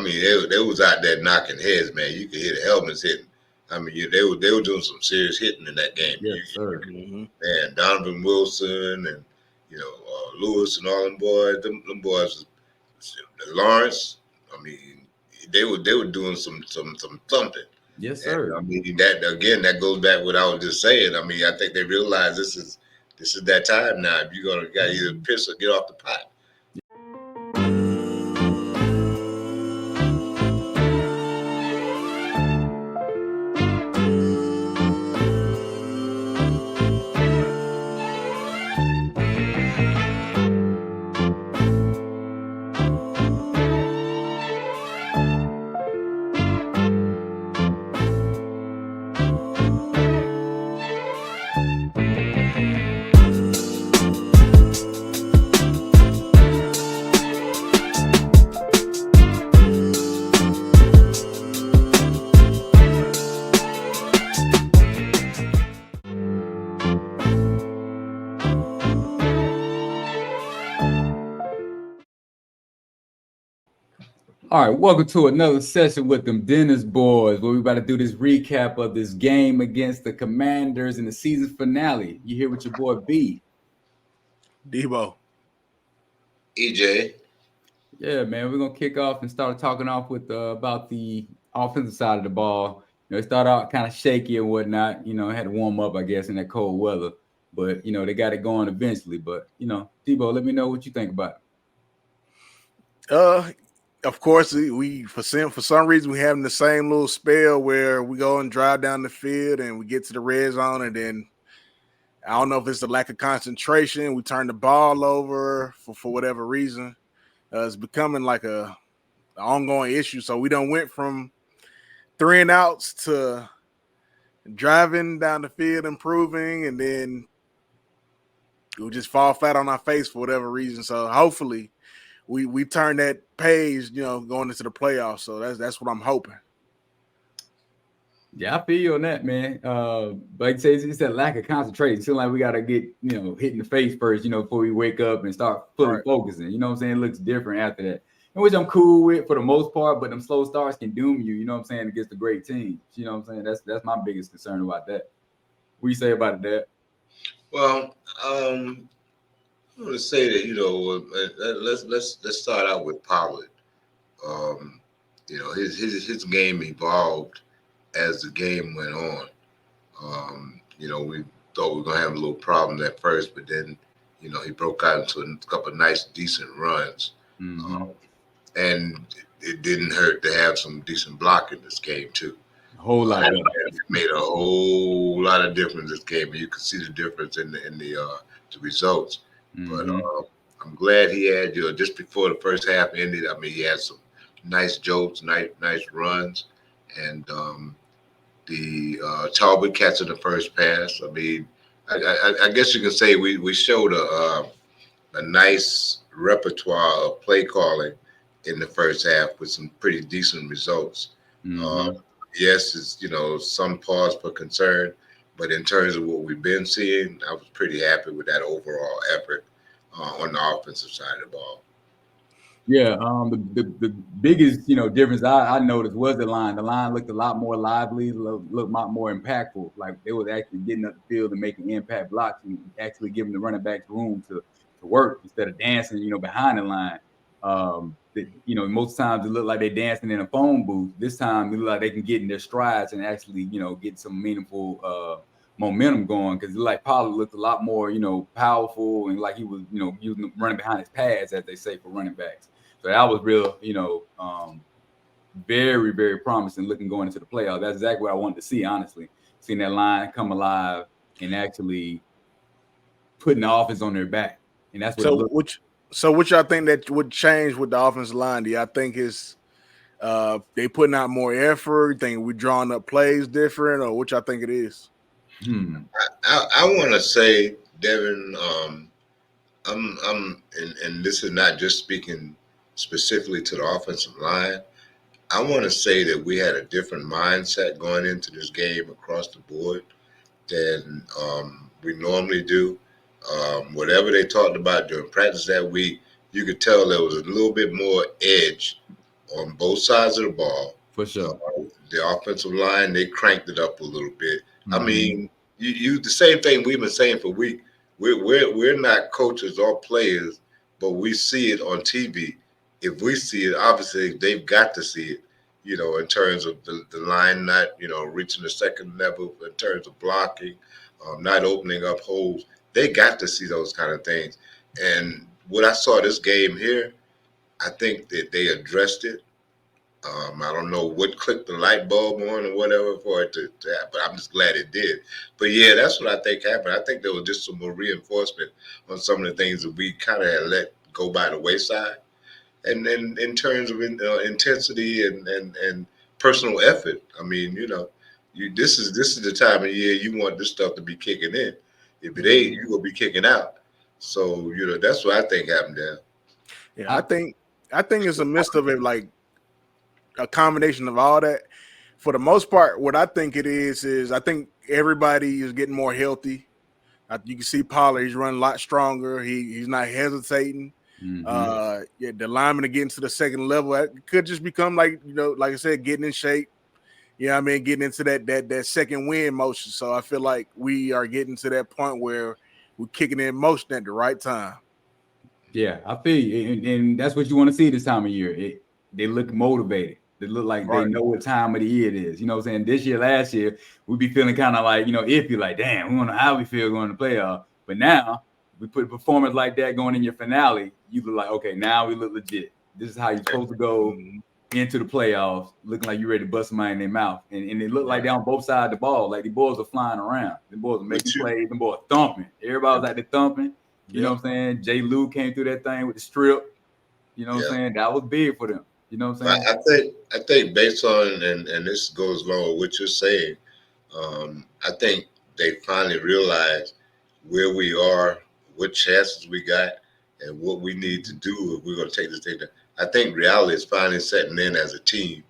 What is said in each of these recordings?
mean, they was out there knocking heads, man. You could hear the helmets hitting. I mean, they were doing some serious hitting in that game. Yes, sir. Man, Donovan Wilson and Lewis and all them boys. Them boys, Lawrence. I mean, they were doing some thumping. Yes, sir. And, I mean, that goes back to what I was just saying. I mean, I think they realize this is that time now. If you're gonna got either piss or get off the pot. All right, welcome to another session with them Dennis boys, where we're about to do this recap of this game against the Commanders in the season finale. You here with your boy B. Debo. EJ. Yeah, man, we're gonna kick off and start talking off with about the offensive side of the ball. It started out kind of shaky and whatnot. Had to warm up, I guess, in that cold weather. But they got it going eventually. But Debo, let me know what you think about it. Of course, we for some reason we having the same little spell where we go and drive down the field and we get to the red zone, and then I don't know if it's the lack of concentration. We turn the ball over for whatever reason. It's becoming like an ongoing issue. So we done went from 3 and outs to driving down the field, improving, and then we just fall flat on our face for whatever reason. So hopefully we turn that page, going into the playoffs. So that's what I'm hoping. Yeah, I feel you on that, man. Like I say, it's that lack of concentration. It seems like we got to get, hit in the face first, before we wake up and start fully focusing. You know what I'm saying? It looks different after that. And which I'm cool with for the most part, but them slow starts can doom you, you know what I'm saying, against the great teams. You know what I'm saying? That's my biggest concern about that. What do you say about that? Well, I'm going to say that, let's start out with Pollard. His game evolved as the game went on. We thought we were going to have a little problem at first, but then, he broke out into a couple of nice, decent runs. Mm-hmm. And it didn't hurt to have some decent block in this game, too. A whole lot. It made a whole lot of difference in this game, and you could see the difference in the results. Mm-hmm. But I'm glad he had, just before the first half ended, I mean, he had some nice jokes, nice runs, and the Talbot catching the first pass. I mean, I guess you can say we showed a nice repertoire of play calling in the first half with some pretty decent results. Mm-hmm. Yes, it's some pause for concern, but in terms of what we've been seeing, I was pretty happy with that overall effort on the offensive side of the ball. Yeah, the biggest difference I noticed was the line. The line looked a lot more lively, looked a lot more impactful. Like they was actually getting up the field and making impact blocks and actually giving the running backs room to work instead of dancing, behind the line. Most times it looked like they're dancing in a phone booth. This time it looked like they can get in their strides and actually, get some meaningful momentum going, because like Pollard looked a lot more, powerful, and like he was, using running behind his pads, as they say, for running backs. So that was real, very, very promising looking going into the playoffs. That's exactly what I wanted to see, honestly. Seeing that line come alive and actually putting the offense on their back. And that's what So which y'all think that would change with the offensive line? Do y'all think it's they putting out more effort? Think we drawing up plays different, or what y'all think it is? I want to say, Devin, and this is not just speaking specifically to the offensive line. I want to say that we had a different mindset going into this game across the board than we normally do. Whatever they talked about during practice that week, you could tell there was a little bit more edge on both sides of the ball. For sure. The offensive line, they cranked it up a little bit. Mm-hmm. I mean, you the same thing we've been saying for weeks. We're not coaches or players, but we see it on TV. If we see it, obviously they've got to see it, in terms of the line not, reaching the second level, in terms of blocking, not opening up holes. They got to see those kind of things. And what I saw this game here, I think that they addressed it. I don't know what clicked the light bulb on or whatever for it to happen, but I'm just glad it did. But yeah, that's what I think happened. I think there was just some more reinforcement on some of the things that we kind of had let go by the wayside. And then in terms of intensity and personal effort, I mean, this is the time of year you want this stuff to be kicking in. If it ain't, you're gonna be kicking out. So that's what I think happened there. Yeah, I think it's a mix of it, like a combination of all that. For the most part, what I think it is I think everybody is getting more healthy. You can see Pollard, he's running a lot stronger. He's not hesitating. Mm-hmm. The linemen are getting to the second level. It could just become like I said, getting in shape. I mean, getting into that second win motion. So I feel like we are getting to that point where we're kicking in motion at the right time. Yeah, I feel you. And that's what you want to see this time of year. They look motivated. They look like they know what time of the year it is. You know what I'm saying? This year, last year, we'd be feeling kind of like, iffy, like, damn, we don't know how we feel going to playoff. But now, we put a performance like that going in your finale, you look like, okay, now we look legit. This is how you're supposed to go into the playoffs, looking like you're ready to bust somebody in their mouth. And it looked like they're on both sides of the ball. Like, the boys are flying around. The boys are making plays. The boys are thumping. Everybody was out there thumping. You know what I'm saying? Jay Lou came through that thing with the strip. You know what I'm saying? That was big for them. You know what I'm saying? I think based on, and this goes along with what you're saying, I think they finally realized where we are, what chances we got, and what we need to do if we're going to take this thing down. I think reality is finally setting in as a team.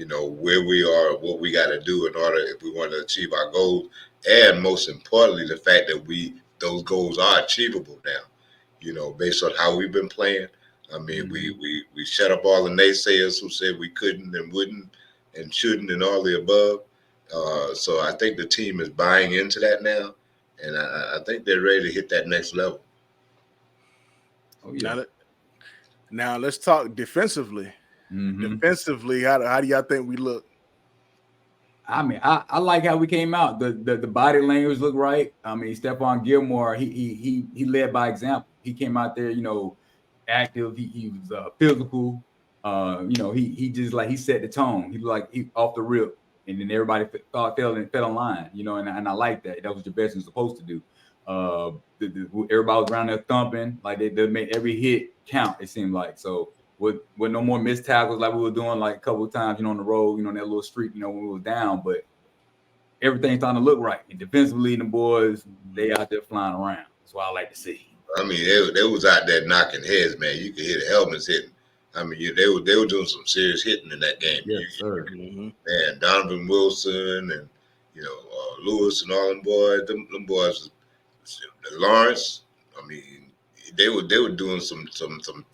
Where we are, what we got to do in order if we want to achieve our goals, and most importantly, the fact that those goals are achievable now. Based on how we've been playing. I mean, we shut up all the naysayers who said we couldn't and wouldn't and shouldn't and all the above. So I think the team is buying into that now, and I think they're ready to hit that next level. Oh yeah. Now let's talk defensively. Defensively, how do y'all think we look? I mean, I like how we came out. The body language looked right. I mean, Stephon Gilmore, he led by example. He came out there, active. He was physical. He just like he set the tone. He off the rip, and then everybody fell in line. And I like that. That was the best you're supposed to do. Everybody was around there thumping, like they made every hit count. It seemed like so. With no more missed tackles like we were doing like a couple of times, on the road, that little streak, when we were down. But everything's starting to look right. And defensively, the boys, they out there flying around. That's what I like to see. I mean, they was out there knocking heads, man. You could hear the helmets hitting. I mean, they were doing some serious hitting in that game. Yes, sir. Man, Donovan Wilson and Lewis and all them boys. Them boys, Lawrence. I mean, they were doing some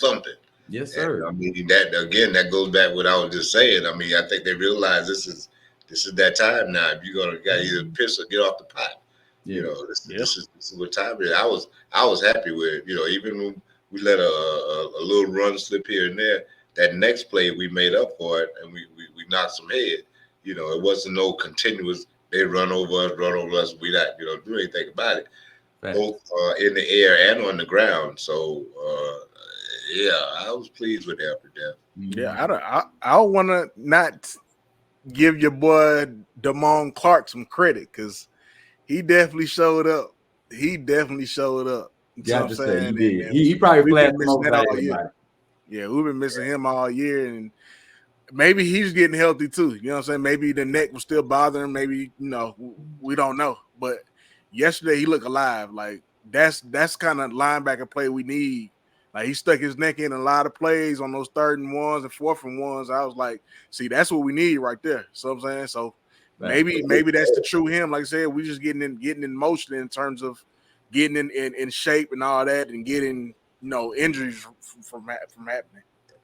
thumping. Yes, sir. And, I mean, that goes back to what I was just saying. I mean, I think they realize this is that time now. If you're gonna either piss or get off the pot, this is what time it is. I was happy with it. Even when we let a little run slip here and there, that next play we made up for it and we knocked some head. It wasn't no continuous. They run over us. We not do anything about it, both in the air and on the ground. So. I was pleased with that for them. Yeah, I want to not give your boy Damone Clark some credit because he definitely showed up. Got to say, he probably flashed the most all year. Yeah, we've been missing him all year, and maybe he's getting healthy too. You know what I'm saying? Maybe the neck was still bothering him. Maybe we don't know. But yesterday he looked alive. Like that's kind of linebacker play we need. Like he stuck his neck in a lot of plays on those 3rd and 1s and 4th and 1s. I was like, see, that's what we need right there. So I'm saying, so maybe that's the true him. Like I said, we just getting in motion in terms of getting in shape and all that, and getting injuries from happening.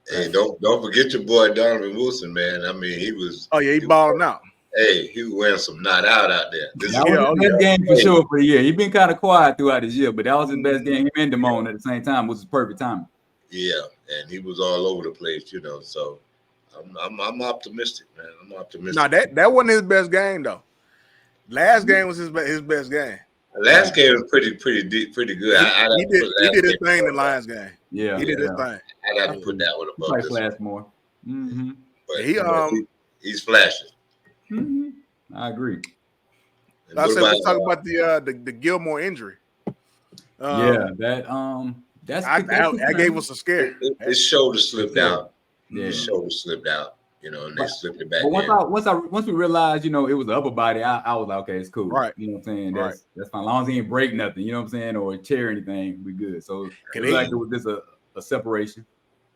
Hey, don't forget your boy Donovan Wilson, man. I mean, he was. Oh yeah, he balling out. Hey, he was wearing some not out there. This That is was his best game for sure for the year. He's been kind of quiet throughout his year, but that was his best game. Him and Damone at the same time was his perfect timing. Yeah, and he was all over the place, So I'm optimistic, man. I'm optimistic. No, that wasn't his best game though. Last game was his best game. Last game was pretty good. He did his thing in the Lions game. Yeah, he did his thing. I'd have to put that one above this. Flash more. Mm-hmm. But he's flashing. Mm-hmm. I agree. I said let's talk about the Gilmore injury. That gave us a scare. His shoulder slipped out. Yeah. His shoulder slipped out. And they slipped it back. But once we realized, it was the upper body, I was like, okay, it's cool. Right. You know what I'm saying? That's fine. As long as he didn't break nothing, you know what I'm saying, or tear anything, we good. So it was just a separation.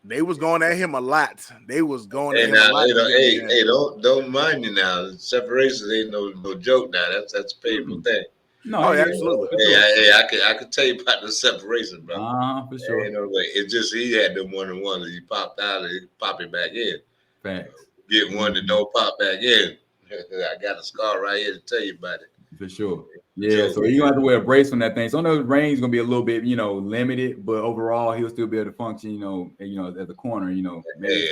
They was going at him a lot. They was going at him a lot. Hey, don't mind you now. Separations ain't no joke now. That's a painful thing. No, absolutely. Hey, I could tell you about the separation, bro. For sure. It's just he had them 1-on-1s. He popped out and he popped it back in. Facts. Get one that don't pop back in. I got a scar right here to tell you about it. For sure. Yeah, so you're gonna have to wear a brace on that thing. So I know the range is gonna be a little bit, limited, but overall he'll still be able to function, as a corner, Hey,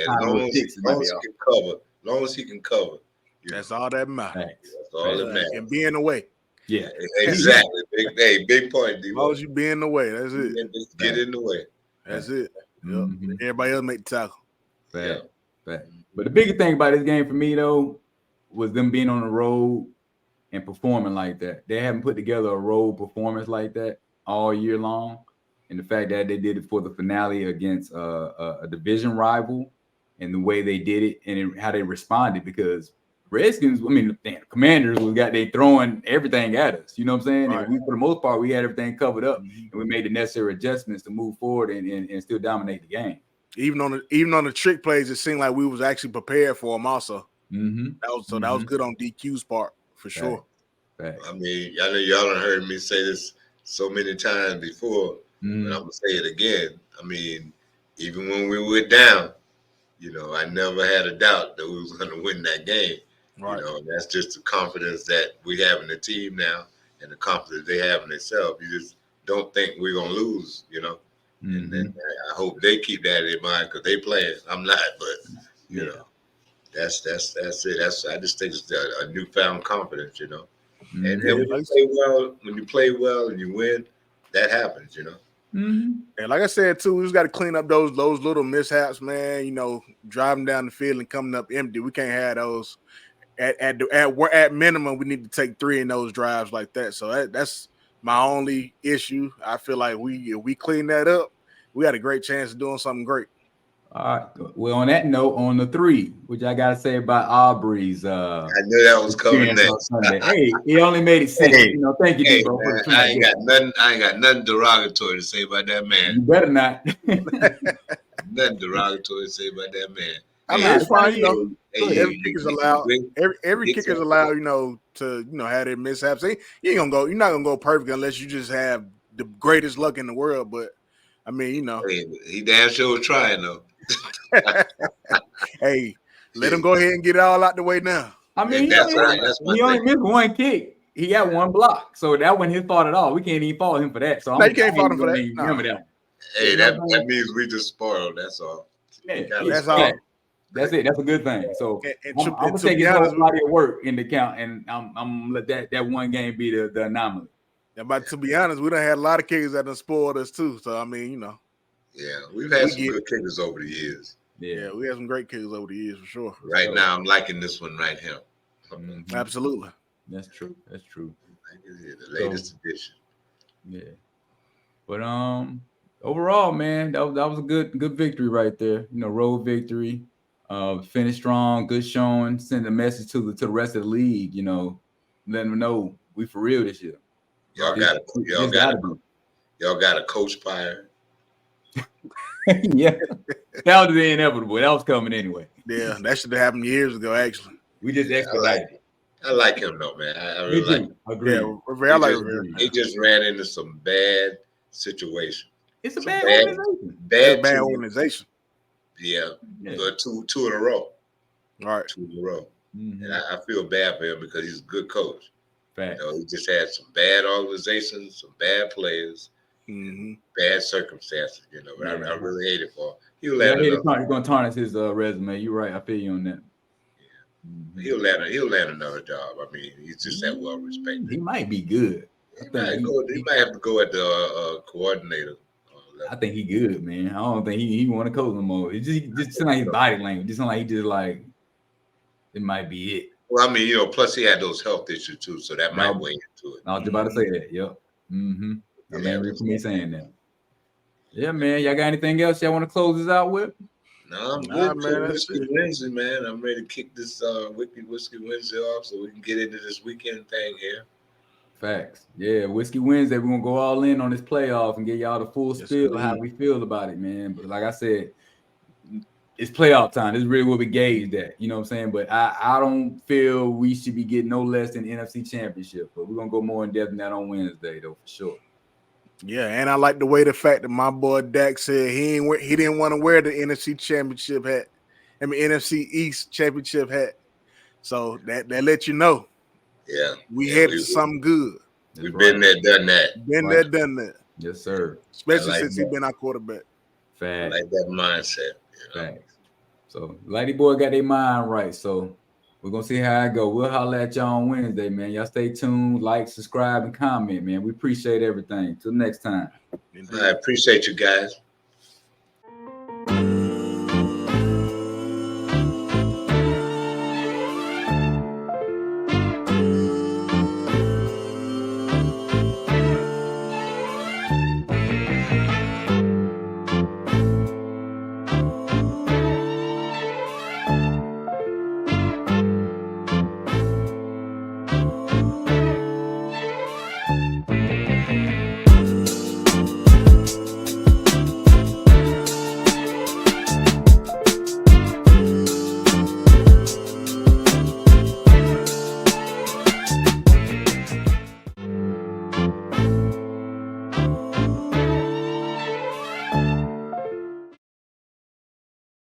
as long as he can cover. That's all that matters. That's all that matters. And be in the way. Yeah. Exactly. Big point, D. As long as you be in the way, that's it. Just get in the way. That's it. Mm-hmm. Everybody else make the tackle. Fact. But the biggest thing about this game for me though was them being on the road and performing like that. They haven't put together a road performance like that all year long. And the fact that they did it for the finale against a division rival and the way they did it and how they responded, because Redskins, the Commanders they throwing everything at us. You know what I'm saying? Right. And for the most part, we had everything covered up and we made the necessary adjustments to move forward and still dominate the game. Even on the trick plays, it seemed like we was actually prepared for them also. Mm-hmm. That was good on DQ's part for sure. Right. I know y'all done heard me say this so many times before, but I'm gonna say it again. Even when we were down, I never had a doubt that we was gonna win that game. Right. That's just the confidence that we have in the team now and the confidence they have in themselves. You just don't think we're gonna lose, And then I hope they keep that in mind because they playing. I'm not, but that's it. I just think it's a newfound confidence, And then when you play well and you win, that happens, And like I said too, we just got to clean up those little mishaps, man. Driving down the field and coming up empty. We can't have those. At minimum, we need to take 3 in those drives like that. So that's my only issue. I feel like if we clean that up, we got a great chance of doing something great. All right. Well, on that note, on the 3, which I gotta say about Aubrey's. I knew that was coming next. Hey, it only made it sense. Thank you, bro. I ain't got nothing derogatory to say about that man. You better not. Nothing derogatory to say about that man. It's fine, every kicker's allowed. Every kicker's allowed, to have their mishaps. You're not gonna go perfect unless you just have the greatest luck in the world. But he damn sure was trying though. Hey, let him go ahead and get it all out the way now. He only missed 1 kick. He got 1 block, so that wasn't his fault at all. We can't even fault him for that. So you can't fault him for that. Remember that. Hey, that means we just spoiled. That's all. Yeah, that's all. That's it. That's a good thing. So I'm gonna take his whole body of work into account, and I'm gonna let that 1 game be the anomaly. But to be honest, we done had a lot of kickers that done spoiled us too. So Yeah, we've had some good kickers over the years. Yeah, we had some great kickers over the years for sure. Right now, I'm liking this one right here. Absolutely. That's true. The latest edition. Yeah. But overall, man, that was a good victory right there. Road victory. Finished strong, good showing, send a message to the rest of the league, letting them know we for real this year. Y'all got a coach fired. Yeah, that was the inevitable. That was coming anyway. Yeah, that should have happened years ago. Actually, we just expedited. I like him though, man. I really like him. Agree. Yeah, I like him. He just ran into some bad situations. It's a bad organization. Bad organization. Yeah, Yeah. but two in a row. All right. 2 in a row. Mhm. And I feel bad for him because he's a good coach. Fact. You know, he just had some bad organizations, some bad players, Mm-hmm. bad circumstances. You know, but Yeah. I really hate it for him. He'll Yeah, land he's another. going to tarnish his resume. You're right. I feel you on that. Mhm. He'll land another job. I mean, he's just that well respected. He might be good. He might have to go at the coordinator level. I think he good, man. I don't think he want to coach no more. It just sound like his body language. Just sound like he just like it might be it. Well, I mean, you know, plus he had those health issues too, so that might weigh into it. I was about to say that. Yep. Mm-hmm. I mean, for me saying that. Yeah, man. Y'all got anything else y'all want to close this out with? No, I'm Nah, good. man, that's Whiskey it. Wednesday, man. I'm ready to kick this Whiskey Wednesday off so we can get into this weekend thing here. Facts. Yeah, Whiskey Wednesday. We're gonna go all in on this playoff and get y'all the full spill of how indeed. we feel about it, man. But like I said, it's playoff time. This is really what we gauged at. You know what I'm saying? But I don't feel we should be getting no less than NFC Championship. But we're gonna go more in depth than that on Wednesday, though, for sure. Yeah, and I like the fact that my boy Dak said he didn't want to wear the NFC Championship hat. I mean NFC East Championship hat. So that let you know. Yeah. We headed to something good. We've been there, done that. Been there, done that. Yes, sir. Especially like since that. he's been our quarterback. I Facts. like that mindset. You know? Facts. So, Lady Boy got their mind right. So, we're going to see how it go. We'll holler at y'all on Wednesday, man. Y'all stay tuned, like, subscribe, and comment, man. We appreciate everything. Till next time. Indeed. I appreciate you guys.